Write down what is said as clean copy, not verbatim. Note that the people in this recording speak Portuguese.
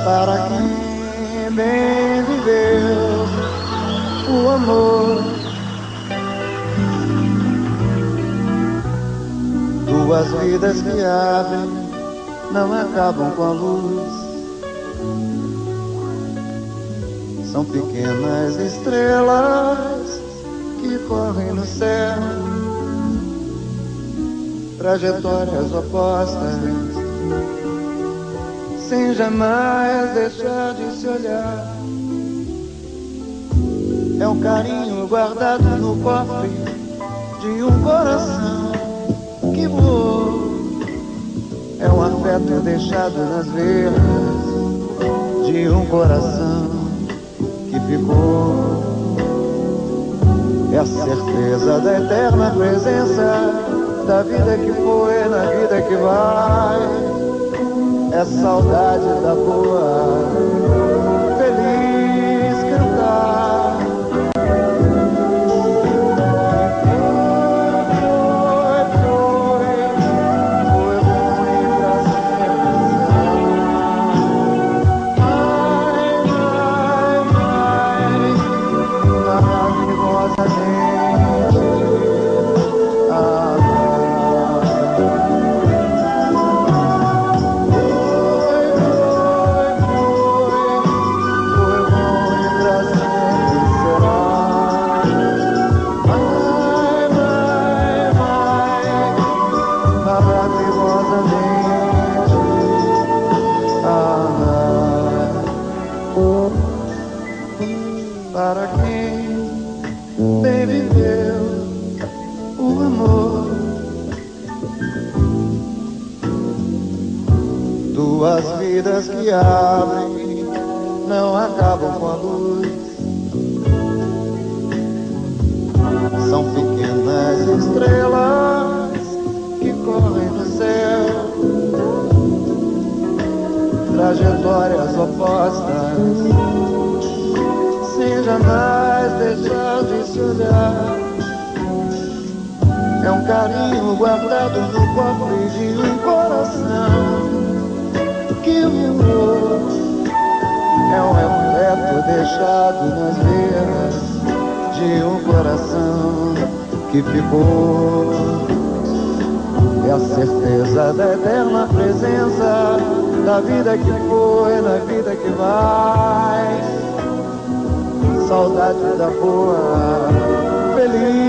Para quem bem viveu o amor, duas vidas que abrem, não acabam com a luz. São pequenas estrelas que correm no céu, trajetórias opostas, sem jamais deixar de se olhar. É um carinho guardado no cofre de um coração que voou. É um afeto deixado nas veias de um coração que ficou. É a certeza da eterna presença da vida que foi na vida que vai. É saudade da boa, feliz cantar. Foi ruim pra sempre. Maravillosamente amar. Para quem bem viveu o amor, duas vidas que abrem, não acabam com a luz. São pequenas estrelas que correm no céu, trajetórias opostas, sem jamais deixar de se olhar. É um carinho guardado no cofre de um coração que voou. É um afeto deixado nas veias de um coração que ficou. É a certeza da eterna presença da vida que foi na vida que vai. Saudade da boa, feliz